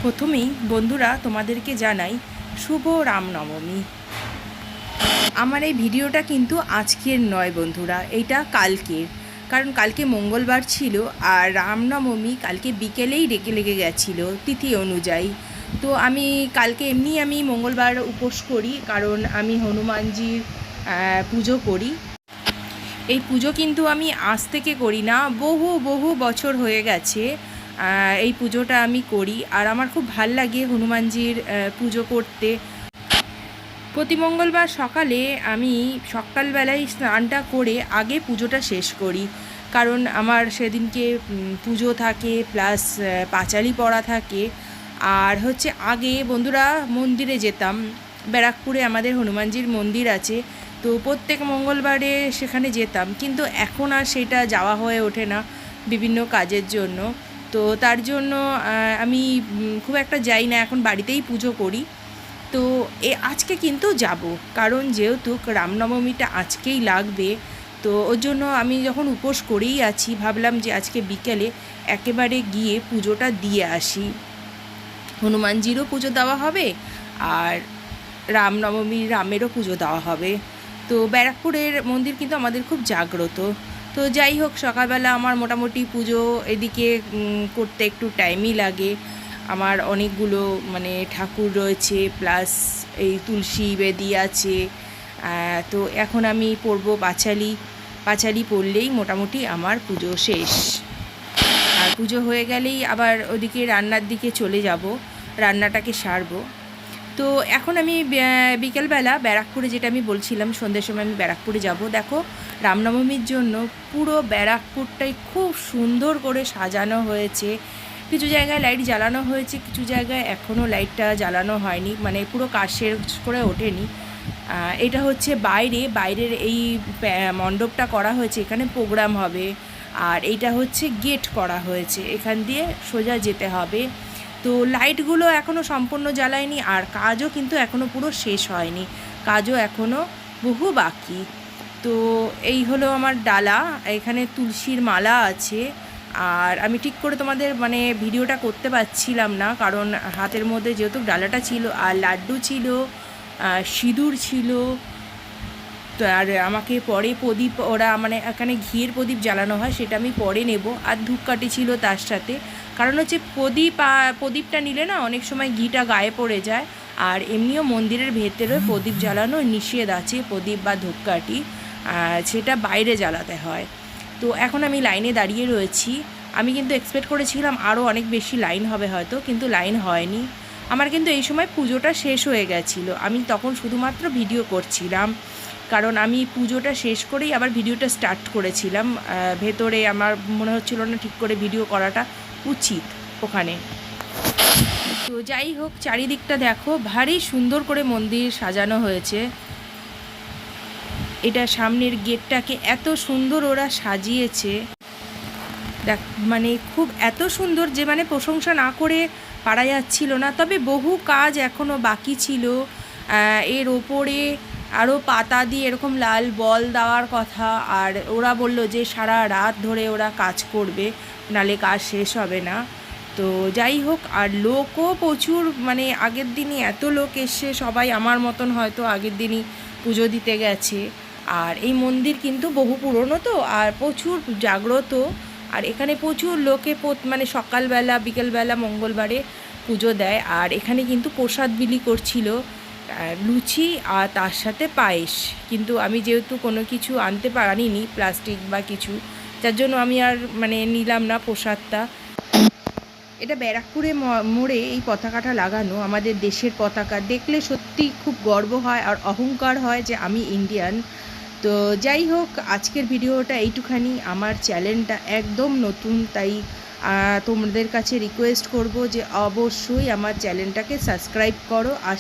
প্রথমেই বন্ধুরা তোমাদেরকে জানাই শুভ রামনবমী। আমার এই ভিডিওটা কিন্তু আজকের নয় বন্ধুরা, এইটা কালকের, কারণ কালকে মঙ্গলবার ছিল আর রামনবমী কালকে বিকেলেই লেগে গেছিলো তিথি অনুযায়ী। তো আমি কালকে আমি মঙ্গলবার উপোস করি, কারণ আমি হনুমানজির পুজো করি। এই পুজো কিন্তু আমি আজ থেকে করি না, বহু বহু বছর হয়ে গেছে এই পুজোটা আমি করি। আর আমার খুব ভাল লাগে হনুমানজির পুজো করতে। প্রতি মঙ্গলবার সকালে আমি সকালবেলায় স্নানটা করে আগে পুজোটা শেষ করি, কারণ আমার সেদিনকে পুজো থাকে প্লাস পাঁচালি পড়া থাকে। আর হচ্ছে আগে বন্ধুরা মন্দিরে যেতাম, ব্যারাকপুরে আমাদের হনুমানজির মন্দির আছে, তো প্রত্যেক মঙ্গলবারে সেখানে যেতাম, কিন্তু এখন আর সেটা যাওয়া হয়ে ওঠে না বিভিন্ন কাজের জন্য। তো তার জন্য আমি খুব একটা যাই না, এখন বাড়িতেই পুজো করি। তো আজকে কিন্তু যাব, কারণ যেহেতু রামনবমীটা আজকেই লাগবে, তো ওর জন্য আমি যখন উপোস করেই আছি ভাবলাম যে আজকে বিকেলে একেবারে গিয়ে পুজোটা দিয়ে আসি। হনুমানজিরও পুজো দেওয়া হবে আর রামেরও পুজো দেওয়া হবে। তো ব্যারাকপুরের মন্দির কিন্তু আমাদের খুব জাগ্রত। তো যাই হোক, সকালবেলা আমার মোটামুটি পুজো এদিকে করতে একটু টাইমই লাগে। আমার অনেকগুলো ঠাকুর রয়েছে, প্লাস এই তুলসী বেদি আছে। তো এখন আমি পড়বো পাঁচালি পড়লেই মোটামুটি আমার পুজো শেষ। আর পুজো হয়ে গেলেই আবার ওদিকে রান্নার দিকে চলে যাব, রান্নাটাকে সারবো। তো এখন আমি বিকেলবেলা ব্যারাকপুরে, যেটা আমি বলছিলাম সন্ধ্যের সময় আমি ব্যারাকপুরে যাব। দেখো, রামনবমীর জন্য পুরো ব্যারাকপুরটাই খুব সুন্দর করে সাজানো হয়েছে। কিছু জায়গায় লাইট জ্বালানো হয়েছে, কিছু জায়গায় এখনও লাইটটা জ্বালানো হয়নি, পুরো কাজ শেষ করে ওঠেনি। এটা হচ্ছে বাইরের এই মণ্ডপটা করা হয়েছে, এখানে প্রোগ্রাম হবে। আর এইটা হচ্ছে গেট করা হয়েছে, এখান দিয়ে সোজা যেতে হবে। তো লাইটগুলো এখনও সম্পূর্ণ জ্বালায়নি, আর কাজও কিন্তু এখনও পুরো শেষ হয়নি, কাজও এখনও বহু বাকি। তো এই হলো আমার ডালা, এখানে তুলসীর মালা আছে। আর আমি ঠিক করে তোমাদের ভিডিওটা করতে পারছিলাম না, কারণ হাতের মধ্যে যেহেতু ডালাটা ছিল, আর লাড্ডু ছিল, সিঁদুর ছিল। তো আর আমাকে পরে প্রদীপ, ওরা এখানে ঘিয়ের প্রদীপ জ্বালানো হয়, সেটা আমি পরে নেব। আর ধূপকাঠি ছিল তার সাথে, কারণ হচ্ছে প্রদীপটা নিলে না অনেক সময় ঘিটা গায়ে পড়ে যায়। আর এমনিও মন্দিরের ভেতরে প্রদীপ জ্বালানো নিষেধ আছে, প্রদীপ বা ধূপকাঠি সেটা বাইরে জ্বালাতে হয়। তো এখন আমি লাইনে দাঁড়িয়ে রয়েছি। আমি কিন্তু এক্সপেক্ট করেছিলাম আরও অনেক বেশি লাইন হবে হয়তো, কিন্তু লাইন হয়নি আমার। কিন্তু এই সময় পুজোটা শেষ হয়ে গেছিলো, আমি তখন শুধুমাত্র ভিডিও করছিলাম, কারণ আমি পুজোটা শেষ করেই আবার ভিডিওটা স্টার্ট করেছিলাম। ভেতরে আমার মনে হচ্ছিল না ঠিক করে ভিডিও করাটা উচিত ওখানে। তো যাই হোক, চারিদিকটা দেখো, ভারী সুন্দর করে মন্দির সাজানো হয়েছে। এটা সামনের গেটটাকে এত সুন্দর ওরা সাজিয়েছে, দেখ খুব এত সুন্দর যে প্রশংসা না করে পারা যাচ্ছিল না। তবে বহু কাজ এখনও বাকি ছিল। এর ওপরে আরও পাতা দিয়ে এরকম লাল বল দেওয়ার কথা, আর ওরা বলল যে সারা রাত ধরে ওরা কাজ করবে, নালে কাজ শেষ হবে না। তো যাই হোক, আর লোকও প্রচুর, আগের দিনই এত লোক এসে সবাই আমার মতন হয়তো আগের দিনই পুজো দিতে গেছে। আর এই মন্দির কিন্তু বহু পুরনো, তো আর প্রচুর জাগ্রত। আর এখানে প্রচুর লোকে সকালবেলা বিকেলবেলা মঙ্গলবারে পুজো দেয়। আর এখানে কিন্তু প্রসাদ বিলি করছিল, লুচি আর তার সাথে পায়েস। কিন্তু আমি যেহেতু কোনো কিছু আনতে পারিনি, প্লাস্টিক বা কিছু, যার জন্য আমি আর নিলাম না প্রসাদটা। এটা ব্যারাকপুরে মোড়ে এই পতাকাটা লাগানো, আমাদের দেশের পতাকা, দেখলে সত্যি খুব গর্ব হয় আর অহংকার হয় যে আমি ইন্ডিয়ান। তো যাই হোক, আজকের ভিডিওটা এইটুখানি। আমার চ্যানেলটা একদম নতুন, তাই তোমাদের কাছে রিকোয়েস্ট করব যে অবশ্যই আমার চ্যানেলটাকে সাবস্ক্রাইব করো আর